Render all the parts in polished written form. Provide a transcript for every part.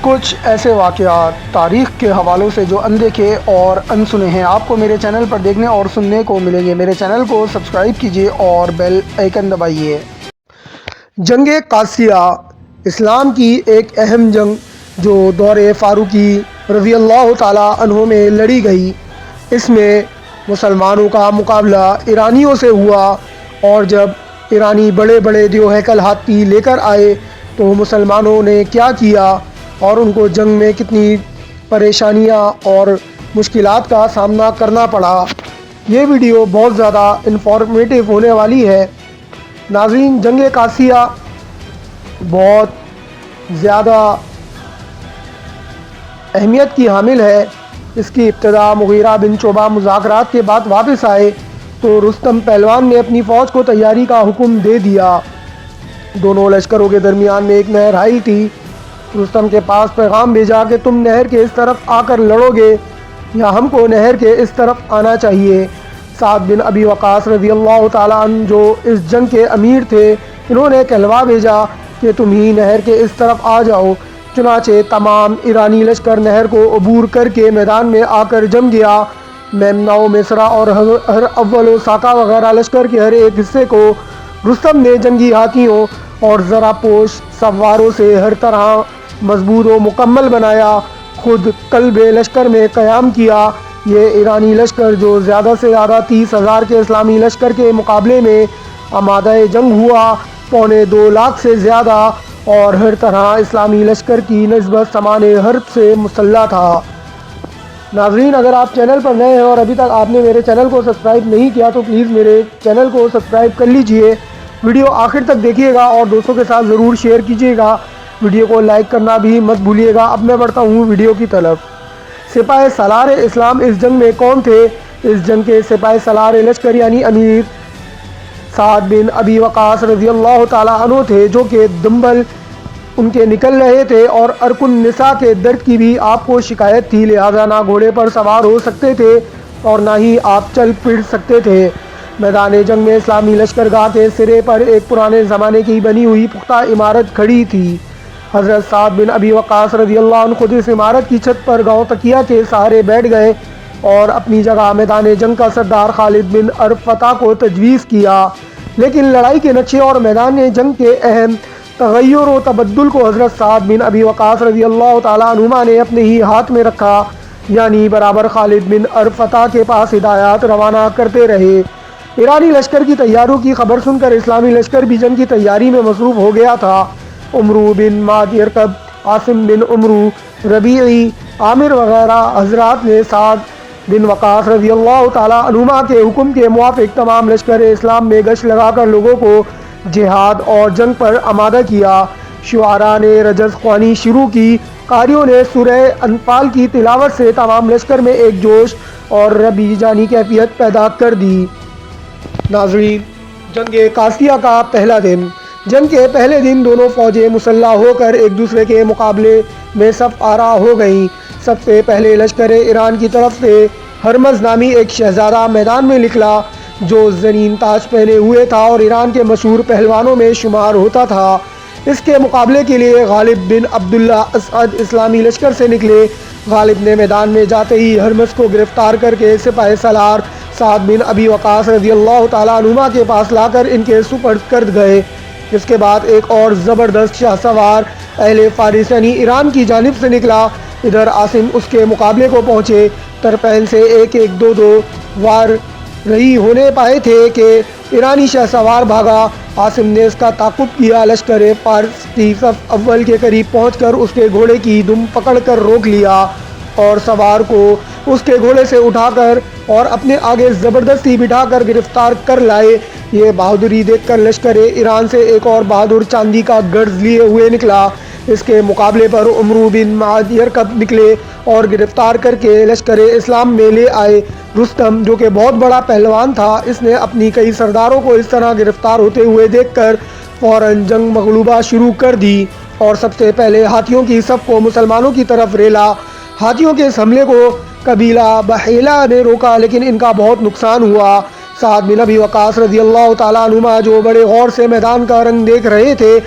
کچھ ایسے واقعات تاریخ کے حوالوں سے جو اندیکھے اور انسنے ہیں آپ کو میرے چینل پر دیکھنے اور سننے کو ملیں گے۔ میرے چینل کو سبسکرائب کیجیے اور بیل آئیکن دبائیے۔ جنگ قادسیہ اسلام کی ایک اہم جنگ جو دور فاروقی رضی اللہ تعالیٰ عنہ میں لڑی گئی۔ اس میں مسلمانوں کا مقابلہ ایرانیوں سے ہوا، اور جب ایرانی بڑے بڑے دیو ہیکل ہاتھی لے کر آئے تو مسلمانوں نے کیا کیا اور ان کو جنگ میں کتنی پریشانیاں اور مشکلات کا سامنا کرنا پڑا۔ یہ ویڈیو بہت زیادہ انفارمیٹیو ہونے والی ہے۔ ناظرین، جنگ قادسیہ بہت زیادہ اہمیت کی حامل ہے۔ اس کی ابتدا مغیرہ بن شعبہ مذاکرات کے بعد واپس آئے تو رستم پہلوان نے اپنی فوج کو تیاری کا حکم دے دیا۔ دونوں لشکروں کے درمیان میں ایک نہر حائل تھی۔ رستم کے پاس پیغام بھیجا کہ تم نہر کے اس طرف آ کر لڑو گے یا ہم کو نہر کے اس طرف آنا چاہیے۔ سعد بن ابی وقاص رضی اللہ تعالیٰ عنہ جو اس جنگ کے امیر تھے، انہوں نے کہلوا بھیجا کہ تم ہی نہر کے اس طرف آ جاؤ۔ چنانچہ تمام ایرانی لشکر نہر کو عبور کر کے میدان میں آ کر جم گیا۔ میمنا و مسرا اور ہر اول و ساکا وغیرہ لشکر کے ہر ایک حصے کو رستم نے جنگی ہاتھیوں اور زرہ پوش سواروں سے ہر طرح مضبوط و مکمل بنایا۔ خود قلب لشکر میں قیام کیا۔ یہ ایرانی لشکر جو زیادہ سے زیادہ 30,000 کے اسلامی لشکر کے مقابلے میں آمادہ جنگ ہوا، 2.25 لاکھ سے زیادہ، اور ہر طرح اسلامی لشکر کی نسبت سامان حرب سے مسلح تھا۔ ناظرین، اگر آپ چینل پر نئے ہیں اور ابھی تک آپ نے میرے چینل کو سبسکرائب نہیں کیا تو پلیز میرے چینل کو سبسکرائب کر لیجئے۔ ویڈیو آخر تک دیکھیے گا اور دوستوں کے ساتھ ضرور شیئر کیجیے گا۔ ویڈیو کو لائک کرنا بھی مت بھولیے گا۔ اب میں بڑھتا ہوں ویڈیو کی طرف۔ سپاہ سالار اسلام اس جنگ میں کون تھے؟ اس جنگ کے سپاہ سالار لشکر یعنی امیر سعد بن ابی وقاص رضی اللہ تعالیٰ عنہ تھے، جو کہ دمبل ان کے نکل رہے تھے اور ارکن نساء کے درد کی بھی آپ کو شکایت تھی، لہذا نہ گھوڑے پر سوار ہو سکتے تھے اور نہ ہی آپ چل پھر سکتے تھے۔ میدان جنگ میں اسلامی لشکرگاہ کے سرے پر ایک پرانے زمانے کی بنی ہوئی پختہ عمارت کھڑی تھی۔ حضرت سعد بن ابی وقاص رضی اللہ عنہ خود اس عمارت کی چھت پر گاؤں تکیہ کے سہارے بیٹھ گئے اور اپنی جگہ میدان جنگ کا سردار خالد بن ارفتہ کو تجویز کیا، لیکن لڑائی کے نقشے اور میدان جنگ کے اہم تغیر و تبدل کو حضرت سعد بن ابی وقاص رضی اللہ تعالیٰ عنہما نے اپنے ہی ہاتھ میں رکھا، یعنی برابر خالد بن ارفتہ کے پاس ہدایات روانہ کرتے رہے۔ ایرانی لشکر کی تیاریوں کی خبر سن کر اسلامی لشکر بھی جنگ کی تیاری میں مصروف ہو گیا تھا۔ عمرو بن معد یرکب، عاصم بن عمرو، ربیعی، عامر وغیرہ حضرات نے سعد بن وقاص رضی اللہ تعالیٰ عنہما کے حکم کے موافق تمام لشکر اسلام میں گشت لگا کر لوگوں کو جہاد اور جنگ پر آمادہ کیا۔ شعراء نے رجز خوانی شروع کی، قاریوں نے سورہ انفال کی تلاوت سے تمام لشکر میں ایک جوش اور ربی جانی کیفیت پیدا کر دی۔ ناظرین، جنگ قادسیہ کا پہلا دن۔ جنگ کے پہلے دن دونوں فوجیں مسلح ہو کر ایک دوسرے کے مقابلے میں صف آرا ہو گئیں۔ سب سے پہلے لشکر ایران کی طرف سے ہرمز نامی ایک شہزادہ میدان میں نکلا جو زرین تاج پہنے ہوئے تھا اور ایران کے مشہور پہلوانوں میں شمار ہوتا تھا۔ اس کے مقابلے کے لیے غالب بن عبداللہ اسعد اسلامی لشکر سے نکلے۔ غالب نے میدان میں جاتے ہی ہرمز کو گرفتار کر کے سپاہ سالار سعد بن ابی وقاص رضی اللہ تعالیٰ عنہما کے پاس لا کر ان کے سپرد کر گئے۔ اس کے بعد ایک اور زبردست شاہ سوار اہل فارس یعنی ایران کی جانب سے نکلا۔ ادھر عاصم اس کے مقابلے کو پہنچے۔ طرفین سے ایک دو وار رہی ہونے پائے تھے کہ ایرانی شاہ سوار بھاگا۔ عاصم نے اس کا تعاقب کیا۔ لشکر فارس کی صف اول کے قریب پہنچ کر اس کے گھوڑے کی دم پکڑ کر روک لیا اور سوار کو اس کے گھوڑے سے اٹھا کر اور اپنے آگے زبردستی بٹھا کر گرفتار کر لائے۔ یہ بہادری دیکھ کر لشکر ایران سے ایک اور بہادر چاندی کا گرز لیے ہوئے نکلا۔ اس کے مقابلے پر عمرو بن معد یرکب نکلے اور گرفتار کر کے لشکر اسلام میں لے آئے۔ رستم جو کہ بہت بڑا پہلوان تھا، اس نے اپنی کئی سرداروں کو اس طرح گرفتار ہوتے ہوئے دیکھ کر فوراً جنگ مغلوبہ شروع کر دی اور سب سے پہلے ہاتھیوں کی صف کو مسلمانوں کی طرف ریلا۔ ہاتھیوں کے اس حملے کو قبیلہ بحیلہ نے روکا، لیکن ان کا بہت نقصان ہوا۔ سعد بن ابی وقاص رضی اللہ تعالیٰ عنہما جو بڑے غور سے میدان کا رنگ دیکھ رہے تھے،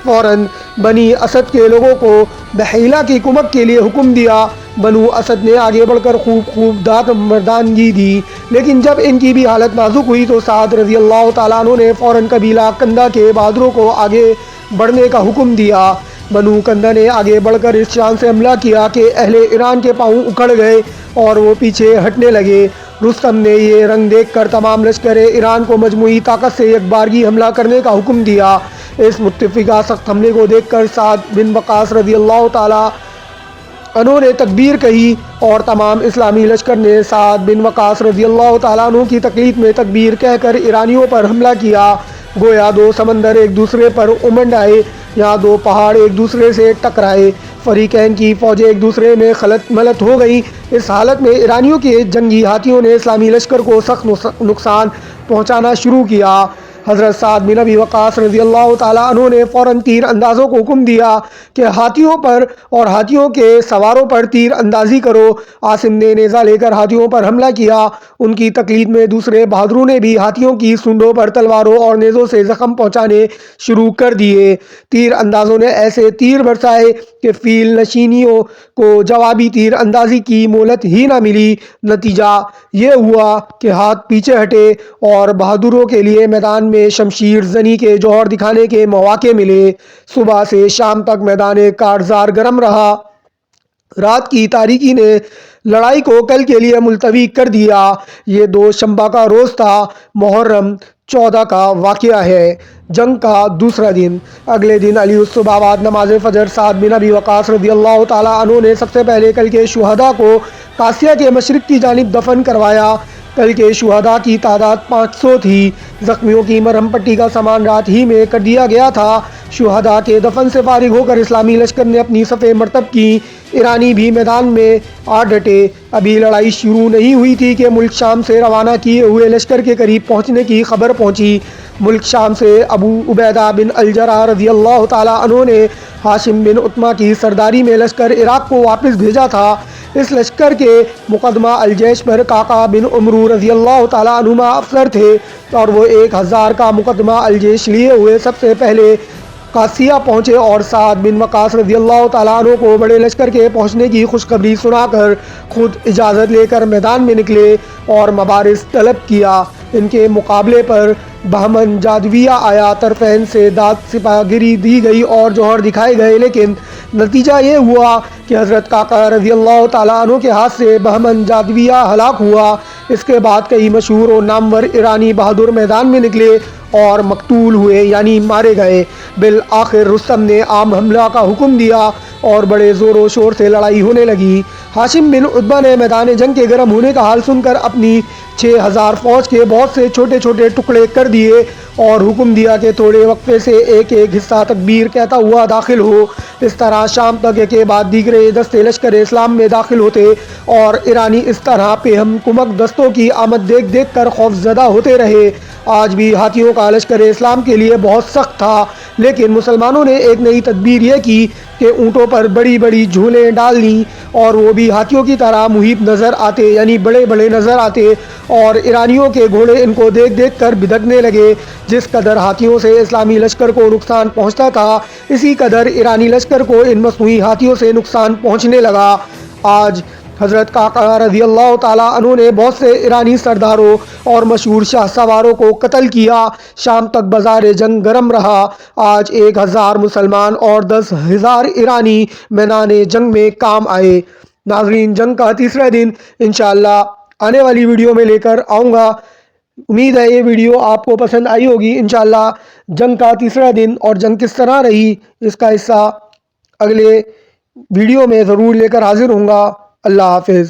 فوراً بنی اسد کے لوگوں کو بحیلہ کی کمک کے لیے حکم دیا۔ بنو اسد نے آگے بڑھ کر خوب داد مردانگی دی، لیکن جب ان کی بھی حالت نازک ہوئی تو سعد رضی اللہ تعالیٰ عنہ نے فوراً قبیلہ کندہ کے بہادروں کو آگے بڑھنے کا حکم دیا۔ بنو کندہ نے آگے بڑھ کر اس شان سے حملہ کیا کہ اہل ایران کے پاؤں اکھڑ گئے اور وہ پیچھے ہٹنے لگے۔ رستم نے یہ رنگ دیکھ کر تمام لشکر ایران کو مجموعی طاقت سے یکبارگی حملہ کرنے کا حکم دیا۔ اس متفقہ سخت حملے کو دیکھ کر سعد بن وقاص رضی اللہ تعالیٰ عنہ نے تکبیر کہی اور تمام اسلامی لشکر نے سعد بن وقاص رضی اللہ تعالیٰ عنہ کی تقلید میں تکبیر کہہ کر ایرانیوں پر حملہ کیا۔ گویا دو سمندر ایک دوسرے پر امنڈ آئے یا دو پہاڑ ایک دوسرے سے ٹکرائے۔ فریقین کی فوجیں ایک دوسرے میں خلط ملط ہو گئیں۔ اس حالت میں ایرانیوں کے جنگی ہاتھیوں نے اسلامی لشکر کو سخت نقصان پہنچانا شروع کیا۔ حضرت سعد بن ابی وقاص رضی اللہ تعالیٰ عنہ نے فوراً تیر اندازوں کو حکم دیا کہ ہاتھیوں پر اور ہاتھیوں کے سواروں پر تیر اندازی کرو۔ عاصم نے نیزہ لے کر ہاتھیوں پر حملہ کیا۔ ان کی تقلید میں دوسرے بہادروں نے بھی ہاتھیوں کی سونڈوں پر تلواروں اور نیزوں سے زخم پہنچانے شروع کر دیے۔ تیر اندازوں نے ایسے تیر برسائے کہ فیل نشینیوں کو جوابی تیر اندازی کی مہلت ہی نہ ملی۔ نتیجہ یہ ہوا کہ ہاتھ پیچھے ہٹے اور بہادروں کے لیے میدان میں شمشیر زنی کے جوہر دکھانے کے مواقع ملے۔ صبح سے شام تک میدان کارزار گرم رہا۔ رات کی تاریکی نے لڑائی کو کل کے لیے ملتوی کر دیا۔ یہ دوشنبہ کا روز تھا، محرم 14 کا واقعہ ہے۔ جنگ کا دوسرا دن۔ اگلے دن علی الصبح بعد نماز فجر سعد بن ابی وقاص رضی اللہ تعالیٰ عنہ نے سب سے پہلے کل کے شہداء کو قاسیہ کے مشرق کی جانب دفن کروایا۔ کل کے شہداء کی تعداد 500 تھی۔ زخمیوں کی مرہم پٹی کا سامان رات ہی میں کر دیا گیا تھا۔ شہداء کے دفن سے فارغ ہو کر اسلامی لشکر نے اپنی صفیں مرتب کی۔ ایرانی بھی میدان میں آ ڈٹے۔ ابھی لڑائی شروع نہیں ہوئی تھی کہ ملک شام سے روانہ کیے ہوئے لشکر کے قریب پہنچنے کی خبر پہنچی۔ ملک شام سے ابو عبیدہ بن الجراح رضی اللہ تعالیٰ عنہ نے ہاشم بن عتمہ کی سرداری میں لشکر عراق کو واپس بھیجا تھا۔ اس لشکر کے مقدمہ الجیش پر قعقاع بن عمرو رضی اللہ تعالیٰ عنہما افسر تھے اور وہ 1000 کا مقدمہ الجیش لیے ہوئے سب سے پہلے قاسیہ پہنچے اور سعد بن وقاص رضی اللہ تعالیٰ عنہ کو بڑے لشکر کے پہنچنے کی خوشخبری سنا کر خود اجازت لے کر میدان میں نکلے اور مبارز طلب کیا۔ ان کے مقابلے پر بہمن جادویہ آیا۔ طرفین سے داد سپاہ گیری دی گئی اور جوہر دکھائے گئے، لیکن نتیجہ یہ ہوا کہ حضرت قعقاع رضی اللہ تعالیٰ عنہ کے ہاتھ سے بہمن جادویہ ہلاک ہوا۔ اس کے بعد کئی مشہور و نامور ایرانی بہادر میدان میں نکلے اور مقتول ہوئے یعنی مارے گئے۔ بالآخر رستم نے عام حملہ کا حکم دیا اور بڑے زور و شور سے لڑائی ہونے لگی۔ ہاشم بن عتبہ نے میدان جنگ کے گرم ہونے کا حال سن کر اپنی 6000 فوج کے بہت سے چھوٹے چھوٹے ٹکڑے کر دیے اور حکم دیا کہ تھوڑے وقفے سے ایک ایک حصہ تکبیر کہتا ہوا داخل ہو۔ اس طرح شام تک ایک کے بعد دیگرے دستے لشکر اسلام میں داخل ہوتے اور ایرانی اس طرح پہ ہم کمک دستوں کی آمد دیکھ دیکھ کر خوف زدہ ہوتے رہے۔ آج بھی ہاتھیوں کا لشکر اسلام کے لیے بہت سخت تھا، لیکن مسلمانوں نے ایک نئی تدبیر یہ کی کہ اونٹوں پر بڑی بڑی جھولیں ڈال لیں اور وہ بھی ہاتھیوں کی طرح محیط نظر آتے یعنی بڑے بڑے نظر آتے اور ایرانیوں کے گھوڑے ان کو دیکھ دیکھ کر بھدکنے لگے۔ جس قدر ہاتھیوں سے اسلامی لشکر کو نقصان پہنچتا تھا، اسی قدر ایرانی لشکر کو ان مصنوعی ہاتھیوں سے نقصان پہنچنے لگا۔ آج حضرت قعقاع رضی اللہ تعالیٰ عنہ نے بہت سے ایرانی سرداروں اور مشہور شاہ سواروں کو قتل کیا۔ شام تک بازار جنگ گرم رہا۔ آج 1000 مسلمان اور 10,000 ایرانی میدان جنگ میں کام آئے۔ ناظرین، جنگ کا تیسرا دن انشاءاللہ آنے والی ویڈیو میں لے کر آؤں گا۔ امید ہے یہ ویڈیو آپ کو پسند آئی ہوگی۔ انشاءاللہ جنگ کا تیسرا دن اور جنگ کس طرح رہی اس کا حصہ اگلے ویڈیو میں ضرور لے کر حاضر ہوں گا۔ اللہ حافظ۔